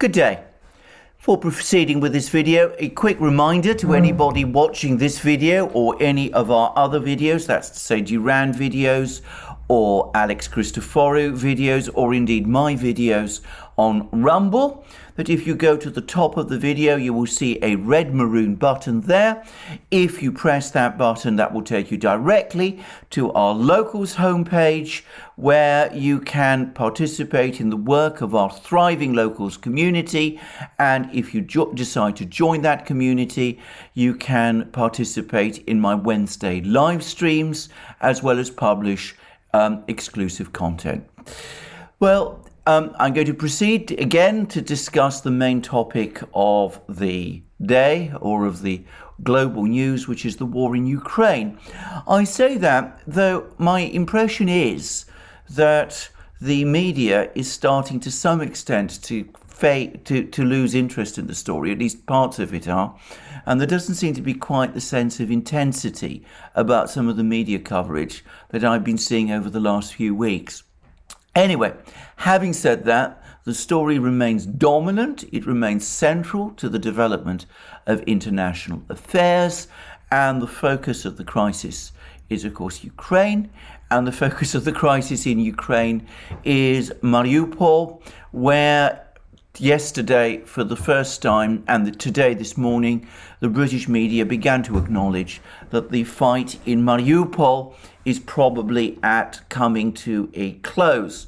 Good day. Before proceeding with this video, a quick reminder to anybody watching this video or any of our other videos, that's to say Duran videos or Alex Christoforou videos or indeed my videos on Rumble, that if you go to the top of the video you will see a red maroon button there. If you press that button, that will take you directly to our locals homepage where you can participate in the work of our thriving locals community, and if you decide to join that community you can participate in my Wednesday live streams as well as publish exclusive content. Well, I'm going to proceed again to discuss the main topic of the day or of the global news, which is the war in Ukraine. I say that though my impression is that the media is starting to some extent to lose interest in the story, at least parts of it are, and there doesn't seem to be quite the sense of intensity about some of the media coverage that I've been seeing over the last few weeks. Anyway, having said that, the story remains dominant. It remains central to the development of international affairs, and the focus of the crisis is, of course, Ukraine, and the focus of the crisis in Ukraine is Mariupol, where yesterday, for the first time, and today, this morning, the British media began to acknowledge that the fight in Mariupol is probably coming to a close.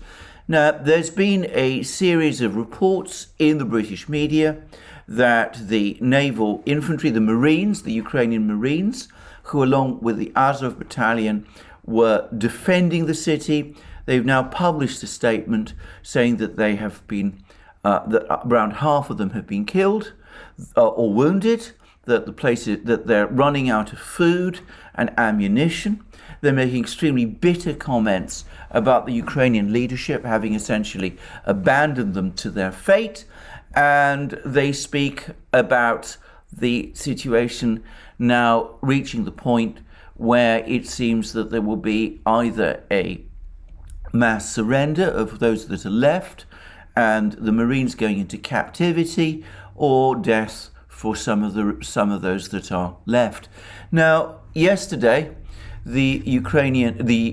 Now, there's been a series of reports in the British media that the naval infantry, the Marines, the Ukrainian Marines, who along with the Azov battalion were defending the city, they've now published a statement saying that they have been that around half of them have been killed or wounded, that the places that they're running out of food and ammunition. They're making extremely bitter comments about the Ukrainian leadership having essentially abandoned them to their fate, and they speak about the situation now reaching the point where it seems that there will be either a mass surrender of those that are left and the Marines going into captivity, or death for some of those that are left. Now, yesterday, the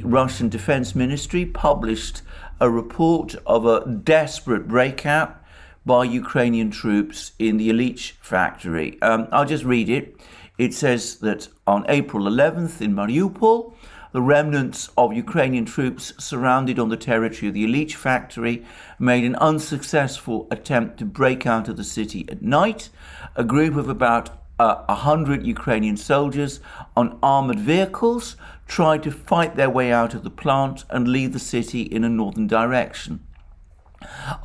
Russian Defense Ministry published a report of a desperate breakout by Ukrainian troops in the Illich factory. I'll just read it. It says that on April 11th in Mariupol, the remnants of Ukrainian troops surrounded on the territory of the Illich factory made an unsuccessful attempt to break out of the city at night. A group of about 100 Ukrainian soldiers on armored vehicles tried to fight their way out of the plant and leave the city in a northern direction.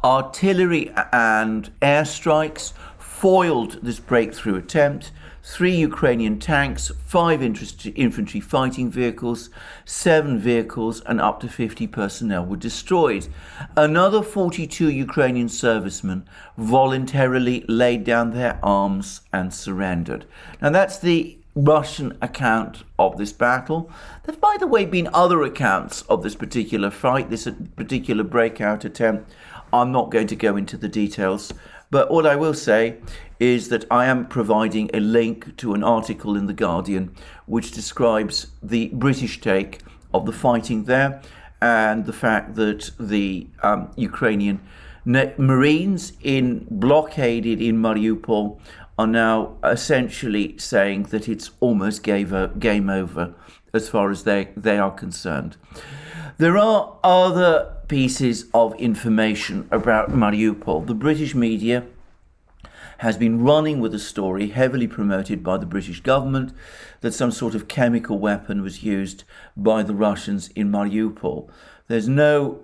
Artillery and airstrikes foiled this breakthrough attempt. 3 Ukrainian tanks, 5 infantry fighting vehicles, 7 vehicles, and up to 50 personnel were destroyed. Another 42 Ukrainian servicemen voluntarily laid down their arms and surrendered. Now, that's the Russian account of this battle. There's, by the way, been other accounts of this particular fight, this particular breakout attempt. I'm not going to go into the details, but all I will say is that I am providing a link to an article in The Guardian which describes the British take of the fighting there and the fact that the Ukrainian Marines blockaded in Mariupol are now essentially saying that it's almost game over as far as they are concerned. There are other pieces of information about Mariupol. The British media has been running with a story heavily promoted by the British government that some sort of chemical weapon was used by the Russians in Mariupol. There's no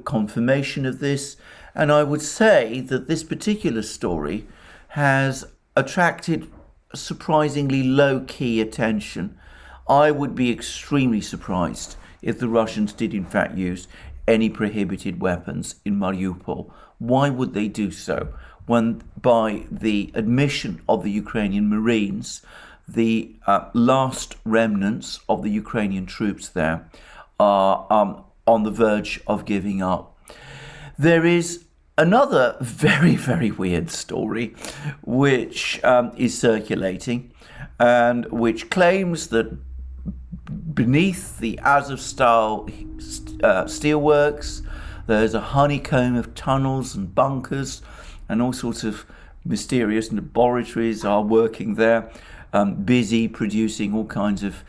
confirmation of this, and I would say that this particular story has attracted surprisingly low-key attention. I would be extremely surprised if the Russians did in fact use any prohibited weapons in Mariupol. Why would they do so when, by the admission of the Ukrainian Marines, the last remnants of the Ukrainian troops there are on the verge of giving up? There is Another very, very weird story, which is circulating and which claims that beneath the Azovstal steelworks, there's a honeycomb of tunnels and bunkers, and all sorts of mysterious laboratories are working there, busy producing all kinds of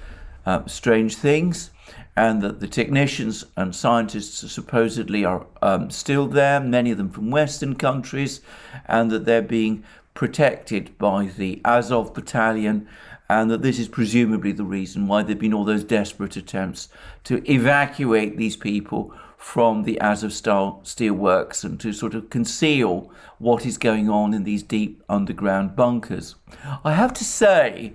strange things, and that the technicians and scientists supposedly are still there, many of them from Western countries, and that they're being protected by the Azov battalion, and that this is presumably the reason why there have been all those desperate attempts to evacuate these people from the Azovstal steelworks and to sort of conceal what is going on in these deep underground bunkers. I have to say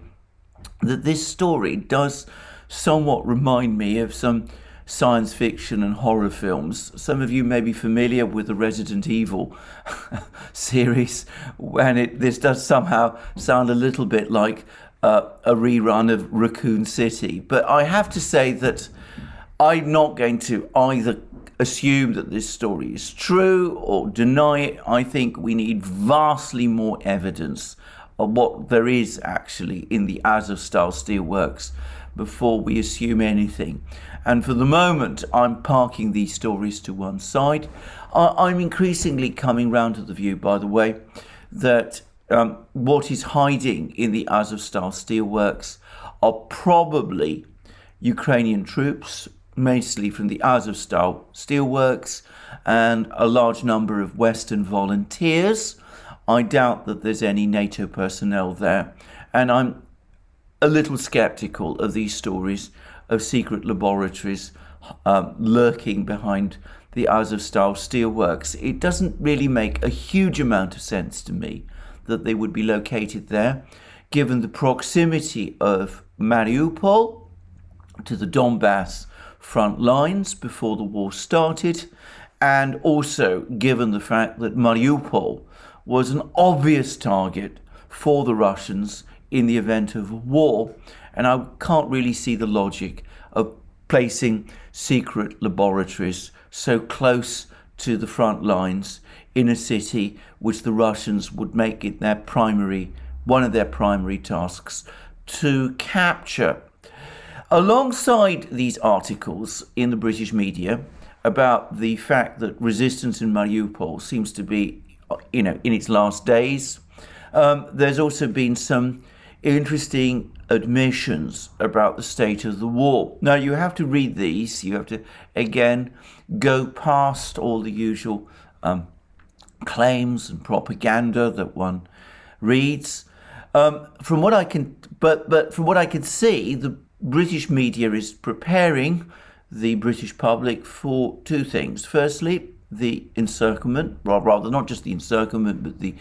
that this story does somewhat remind me of some science fiction and horror films. Some of you may be familiar with the Resident Evil series, and this does somehow sound a little bit like a rerun of Raccoon City. But I have to say that I'm not going to either assume that this story is true or deny it. I think we need vastly more evidence of what there is actually in the Azovstal steelworks before we assume anything. And for the moment, I'm parking these stories to one side. I'm increasingly coming round to the view, by the way, that what is hiding in the Azovstal steelworks are probably Ukrainian troops, mostly from the Azovstal steelworks, and a large number of Western volunteers. I doubt that there's any NATO personnel there, and I'm a little skeptical of these stories of secret laboratories lurking behind the Azovstal steelworks. It doesn't really make a huge amount of sense to me that they would be located there, given the proximity of Mariupol to the Donbass front lines before the war started, and also given the fact that Mariupol was an obvious target for the Russians in the event of a war, and I can't really see the logic of placing secret laboratories so close to the front lines in a city which the Russians would make it one of their primary tasks to capture. Alongside these articles in the British media about the fact that resistance in Mariupol seems to be, in its last days, there's also been some interesting admissions about the state of the war. Now, you have to read these. You have to, again, go past all the usual claims and propaganda that one reads. From what I can see, the British media is preparing the British public for two things. Firstly, the encirclement, rather not just the encirclement, but the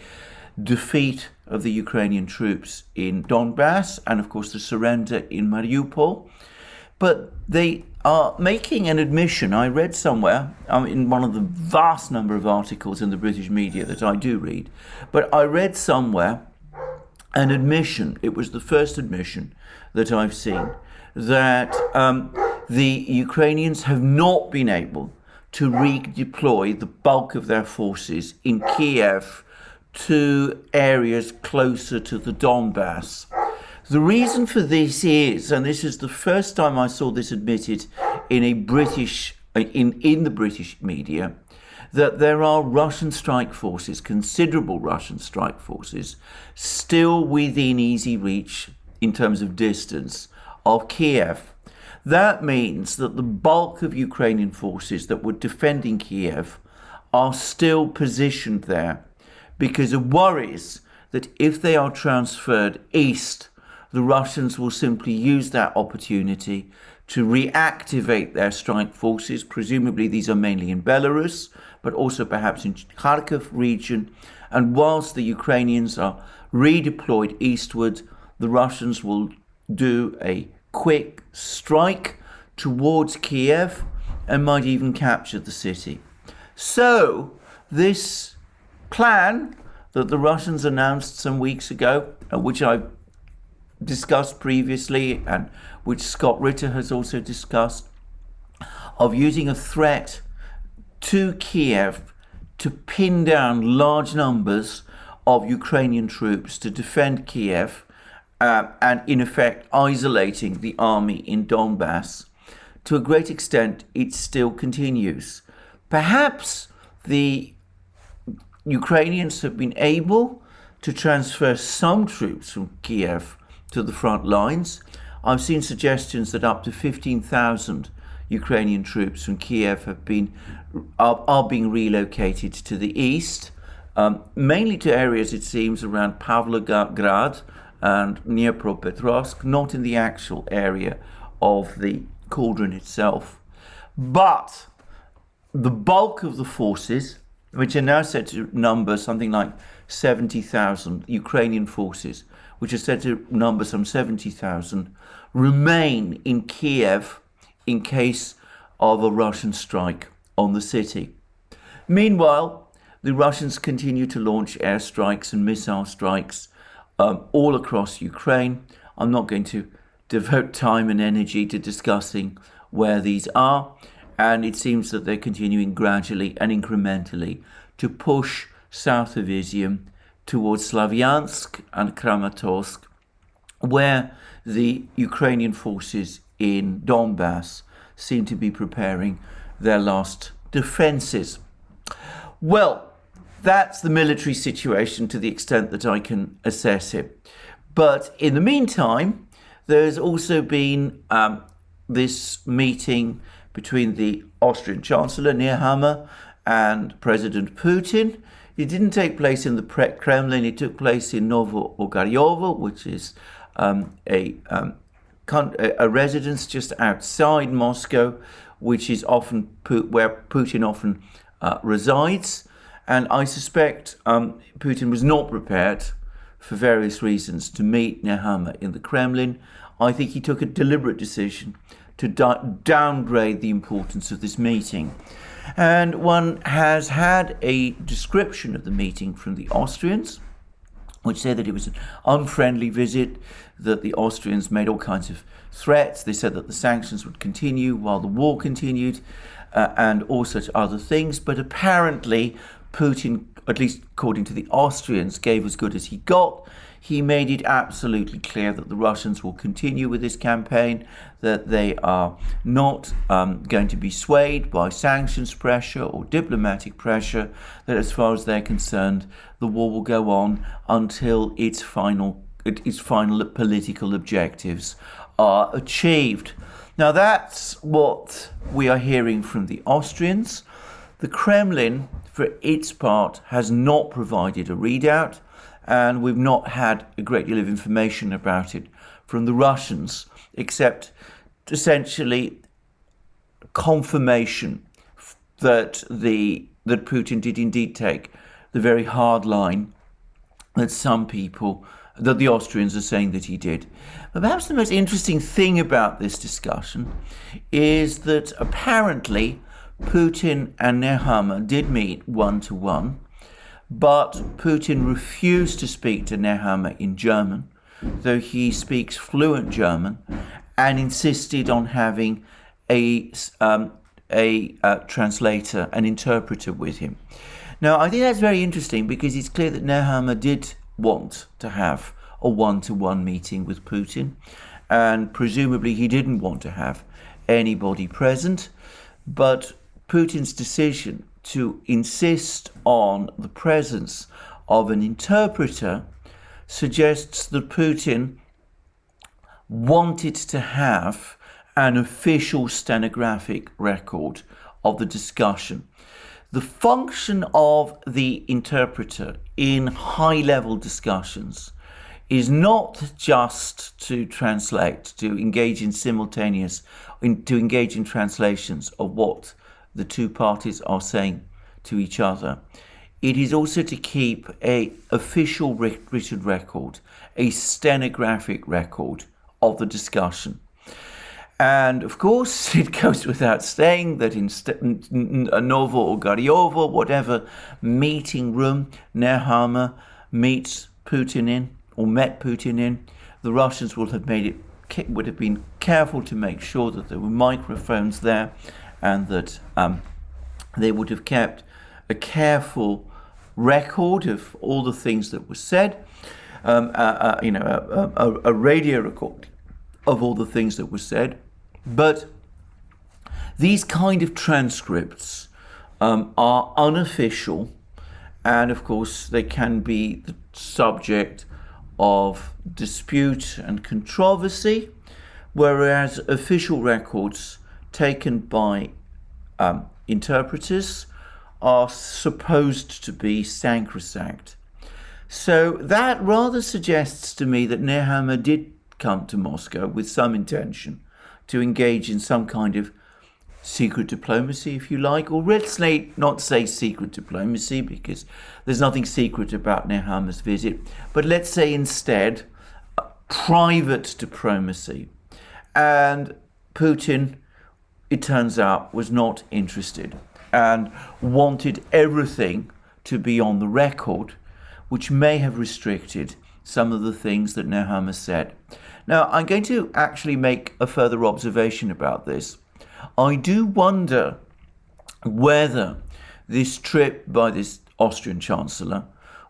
defeat of the Ukrainian troops in Donbass, and of course the surrender in Mariupol. But they are making an admission. I read somewhere, in one of the vast number of articles in the British media that I do read, but I read somewhere an admission, it was the first admission that I've seen, that the Ukrainians have not been able to redeploy the bulk of their forces in Kiev to areas closer to the Donbass. The reason for this is, and this is the first time I saw this admitted in the British media, that there are Russian strike forces, considerable Russian strike forces, still within easy reach in terms of distance of Kiev. That means that the bulk of Ukrainian forces that were defending Kiev are still positioned there because of worries that if they are transferred east, the Russians will simply use that opportunity to reactivate their strike forces. Presumably these are mainly in Belarus, but also perhaps in Kharkiv region. And whilst the Ukrainians are redeployed eastward, the Russians will do a quick strike towards Kiev and might even capture the city. So this plan that the Russians announced some weeks ago, which I've discussed previously and which Scott Ritter has also discussed, of using a threat to Kiev to pin down large numbers of Ukrainian troops to defend Kiev and in effect isolating the army in Donbass. To a great extent, it still continues. Perhaps the Ukrainians have been able to transfer some troops from Kiev to the front lines. I've seen suggestions that up to 15,000 Ukrainian troops from Kiev are being relocated to the east, mainly to areas, it seems, around Pavlograd and Dnipropetrovsk, not in the actual area of the cauldron itself. But the bulk of the forces, which are now said to number something like 70,000 Ukrainian forces, which are said to number some 70,000, remain in Kiev in case of a Russian strike on the city. Meanwhile, the Russians continue to launch airstrikes and missile strikes all across Ukraine. I'm not going to devote time and energy to discussing where these are, and it seems that they're continuing gradually and incrementally to push south of Izium towards Slavyansk and Kramatorsk, where the Ukrainian forces in Donbass seem to be preparing their last defenses. Well, that's the military situation to the extent that I can assess it. But in the meantime, there's also been this meeting between the Austrian Chancellor Nehammer and President Putin. It didn't take place in the Kremlin. It took place in Novo-Ogaryovo, which is a residence just outside Moscow, which is often where Putin often resides. And I suspect Putin was not prepared, for various reasons, to meet Nehammer in the Kremlin. I think he took a deliberate decision to downgrade the importance of this meeting. And one has had a description of the meeting from the Austrians, which said that it was an unfriendly visit, that the Austrians made all kinds of threats. They said that the sanctions would continue while the war continued, and all such other things. But apparently Putin, at least according to the Austrians, gave as good as he got. He made it absolutely clear that the Russians will continue with this campaign, that they are not going to be swayed by sanctions pressure or diplomatic pressure, that as far as they're concerned, the war will go on until its final political objectives are achieved. Now, that's what we are hearing from the Austrians. The Kremlin, for its part, has not provided a readout, and we've not had a great deal of information about it from the Russians, except essentially confirmation that Putin did indeed take the very hard line that that the Austrians are saying that he did. But perhaps the most interesting thing about this discussion is that apparently Putin and Nehammer did meet one-to-one, but Putin refused to speak to Nehammer in German, though he speaks fluent German, and insisted on having a translator, an interpreter with him. Now, I think that's very interesting because it's clear that Nehammer did want to have a one-to-one meeting with Putin, and presumably he didn't want to have anybody present, but Putin's decision to insist on the presence of an interpreter suggests that Putin wanted to have an official stenographic record of the discussion. The function of the interpreter in high-level discussions is not just to translate, to engage in translations of what the two parties are saying to each other. It is also to keep an official written record, a stenographic record of the discussion. And of course, it goes without saying that in Novo-Ogaryovo, whatever meeting room Nehammer meets Putin in, or met Putin in, the Russians would have been careful to make sure that there were microphones there, and that they would have kept a careful record of all the things that were said, a radio recording of all the things that were said. But these kind of transcripts are unofficial, and of course they can be the subject of dispute and controversy, whereas official records taken by interpreters are supposed to be sacrosanct. So that rather suggests to me that Nehammer did come to Moscow with some intention to engage in some kind of secret diplomacy, if you like, or let's not say secret diplomacy, because there's nothing secret about Nehammer's visit, but let's say instead private diplomacy. And Putin, it turns out, was not interested and wanted everything to be on the record, which may have restricted some of the things that Nehammer said. Now, I'm going to actually make a further observation about this. I do wonder whether this trip by this Austrian Chancellor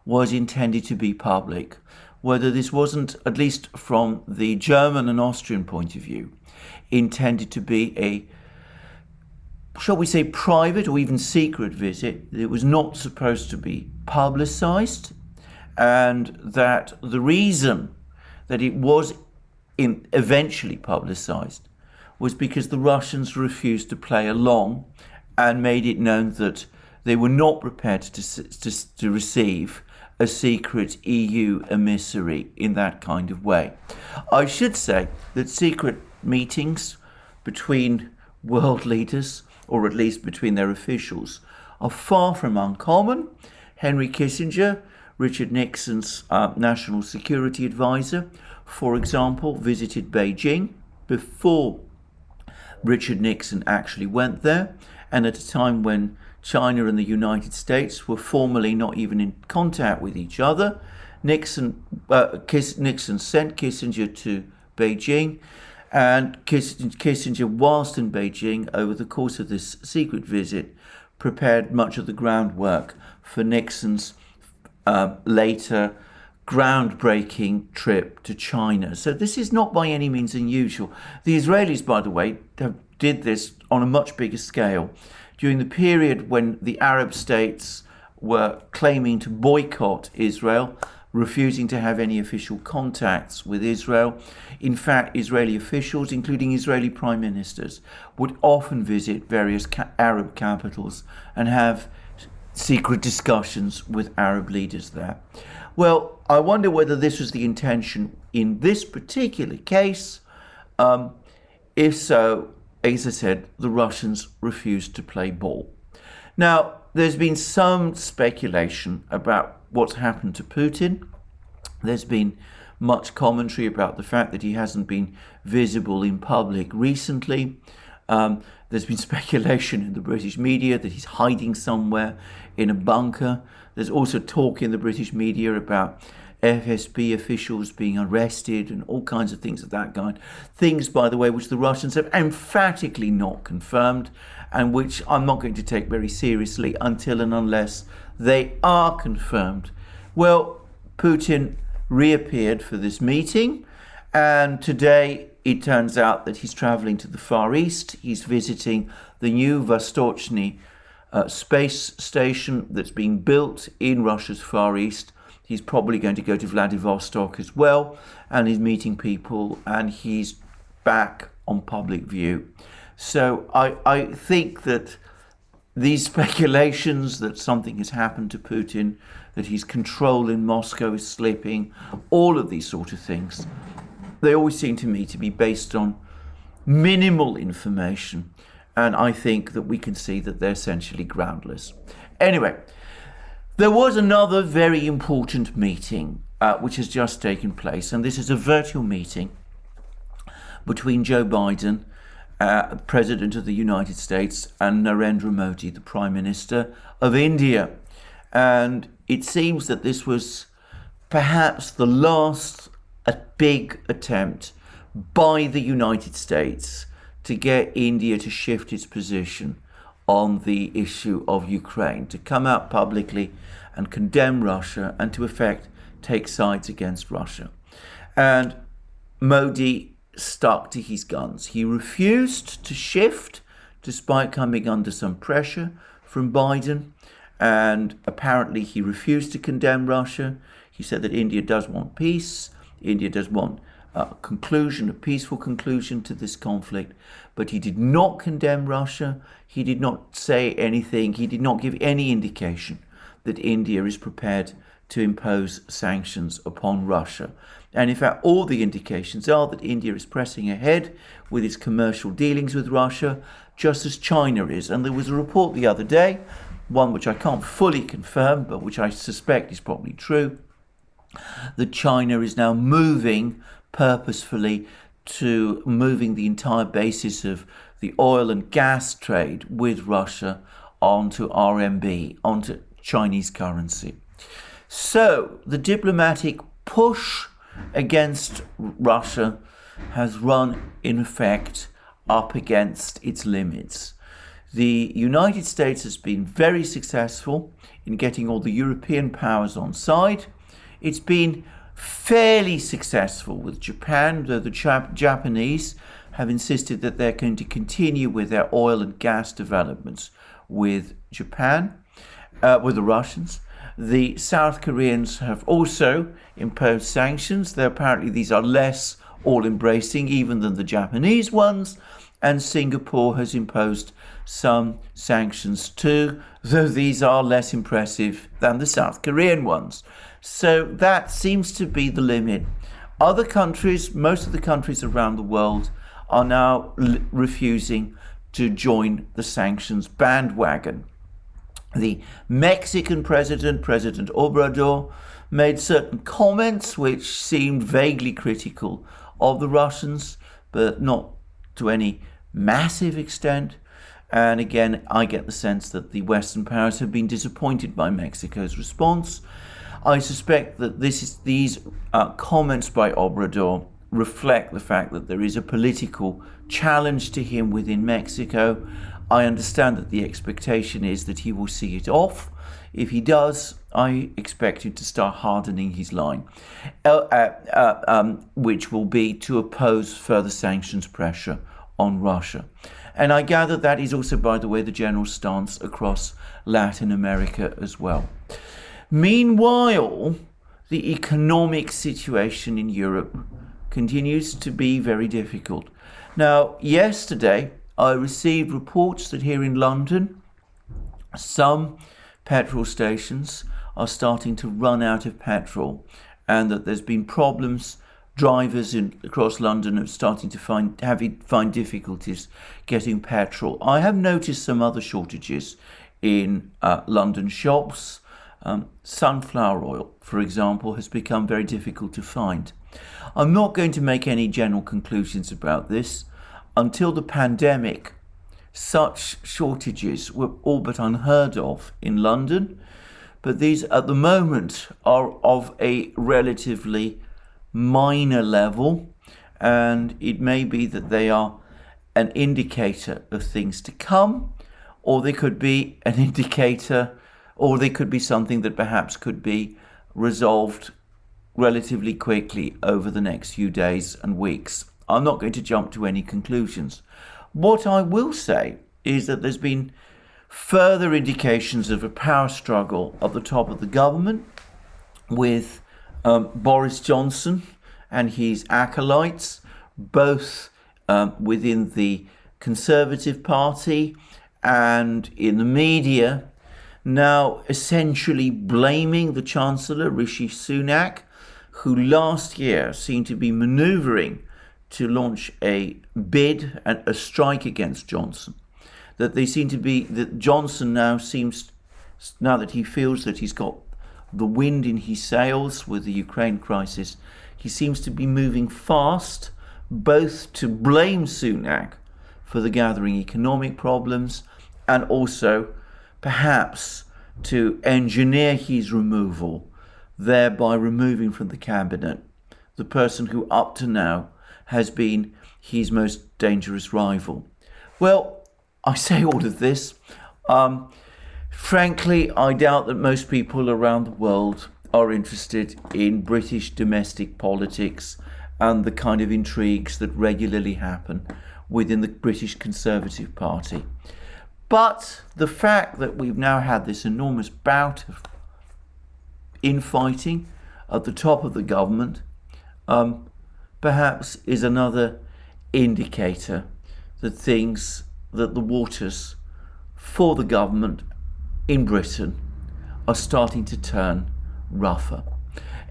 was intended to be public, whether this wasn't, at least from the German and Austrian point of view, intended to be a, shall we say, private or even secret visit. It was not supposed to be publicized, and that the reason that it was eventually publicized was because the Russians refused to play along and made it known that they were not prepared to receive a secret EU emissary in that kind of way. I should say that secret meetings between world leaders, or at least between their officials, are far from uncommon. Henry Kissinger, Richard Nixon's national security advisor, for example, visited Beijing before Richard Nixon actually went there, and at a time when China and the United States were formally not even in contact with each other. Nixon sent Kissinger to Beijing, and Kissinger, whilst in Beijing over the course of this secret visit, prepared much of the groundwork for Nixon's later groundbreaking trip to China. So this is not by any means unusual. The Israelis, by the way, did this on a much bigger scale. During the period when the Arab states were claiming to boycott Israel, refusing to have any official contacts with Israel, in fact, Israeli officials, including Israeli prime ministers, would often visit various Arab capitals and have secret discussions with Arab leaders there. Well, I wonder whether this was the intention in this particular case. If so, as I said, the Russians refused to play ball. Now, there's been some speculation about what's happened to Putin. There's been much commentary about the fact that he hasn't been visible in public recently. There's been speculation in the British media that he's hiding somewhere in a bunker. There's also talk in the British media about FSB officials being arrested and all kinds of things of that kind. Things, by the way, which the Russians have emphatically not confirmed, and which I'm not going to take very seriously until and unless they are confirmed. Well, Putin reappeared for this meeting, and today it turns out that he's traveling to the Far East. He's visiting the new Vostochny space station that's being built in Russia's Far East. He's probably going to go to Vladivostok as well, and he's meeting people, and he's back on public view. So I think that these speculations that something has happened to Putin, that his control in Moscow is slipping, all of these sort of things, they always seem to me to be based on minimal information. And I think that we can see that they're essentially groundless. Anyway, there was another very important meeting which has just taken place. And this is a virtual meeting between Joe Biden, President of the United States, and Narendra Modi, the Prime Minister of India. And it seems that this was perhaps the last big attempt by the United States to get India to shift its position on the issue of Ukraine, to come out publicly and condemn Russia and to effect take sides against Russia. And Modi stuck to his guns. He refused to shift despite coming under some pressure from Biden. And apparently he refused to condemn Russia. He said that India does want peace. India does want a peaceful conclusion to this conflict. But he did not condemn Russia. He did not say anything. He did not give any indication that India is prepared to impose sanctions upon Russia. And in fact, all the indications are that India is pressing ahead with its commercial dealings with Russia, just as China is. And there was a report the other day, one which I can't fully confirm, but which I suspect is probably true, that China is now moving purposefully to moving the entire basis of the oil and gas trade with Russia onto RMB, onto Chinese currency. So the diplomatic push against Russia has run, in effect, up against its limits. The United States has been very successful in getting all the European powers on side. It's been fairly successful with Japan, though the Japanese have insisted that they're going to continue with their oil and gas developments with Japan, with the Russians. The South Koreans have also imposed sanctions, though apparently these are less all-embracing even than the Japanese ones. And Singapore has imposed some sanctions too, though these are less impressive than the South Korean ones. So that seems to be the limit. Other countries, most of the countries around the world, are now refusing to join the sanctions bandwagon. The Mexican President Obrador, made certain comments which seemed vaguely critical of the Russians, but not to any massive extent. And again, I get the sense that the Western powers have been disappointed by Mexico's response. I suspect that these comments by Obrador reflect the fact that there is a political challenge to him within Mexico. I understand that the expectation is that he will see it off. If he does, I expect him to start hardening his line, which will be to oppose further sanctions pressure on Russia. And I gather that is also, by the way, the general stance across Latin America as well. Meanwhile, the economic situation in Europe continues to be very difficult. Now, yesterday, I received reports that here in London, some petrol stations are starting to run out of petrol, and that there's been problems. Drivers across London are starting to find difficulties getting petrol. I have noticed some other shortages in London shops. Sunflower oil, for example, has become very difficult to find. I'm not going to make any general conclusions about this. Until the pandemic, such shortages were all but unheard of in London, but these at the moment are of a relatively minor level, and it may be that they are an indicator of things to come, or they could be an indicator, or they could be something that perhaps could be resolved relatively quickly over the next few days and weeks. I'm not going to jump to any conclusions. What I will say is that there's been further indications of a power struggle at the top of the government with Boris Johnson and his acolytes, both within the Conservative Party and in the media, now essentially blaming the Chancellor, Rishi Sunak, who last year seemed to be manoeuvring to launch a bid and a strike against Johnson. That Johnson now that he feels that he's got the wind in his sails with the Ukraine crisis, he seems to be moving fast, both to blame Sunak for the gathering economic problems and also perhaps to engineer his removal, thereby removing from the cabinet the person who up to now has been his most dangerous rival. Well, I say all of this. Frankly, I doubt that most people around the world are interested in British domestic politics and the kind of intrigues that regularly happen within the British Conservative Party. But the fact that we've now had this enormous bout of infighting at the top of the government perhaps is another indicator that the waters for the government in Britain are starting to turn rougher.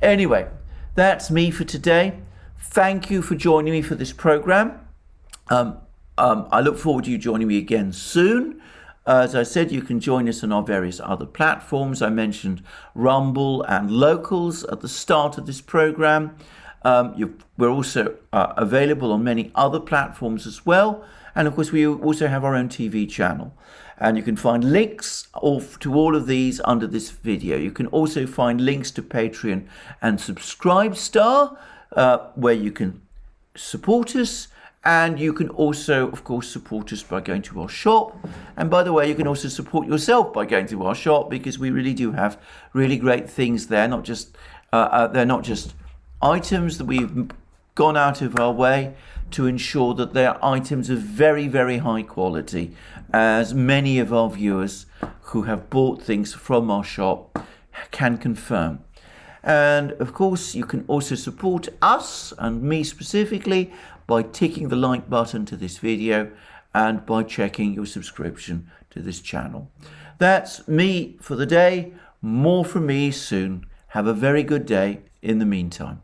Anyway, that's me for today. Thank you for joining me for this program. I look forward to you joining me again soon. As I said, you can join us on our various other platforms. I mentioned Rumble and Locals at the start of this program. We're also available on many other platforms as well. And of course, we also have our own TV channel. And you can find links to all of these under this video. You can also find links to Patreon and Subscribestar, where you can support us. And you can also, of course, support us by going to our shop. And by the way, you can also support yourself by going to our shop, because we really do have really great things there. They're not just items that we've gone out of our way to ensure that they're items of very, very high quality, as many of our viewers who have bought things from our shop can confirm. And of course, you can also support us and me specifically by ticking the like button to this video and by checking your subscription to this channel. That's me for the day. More from me soon. Have a very good day in the meantime.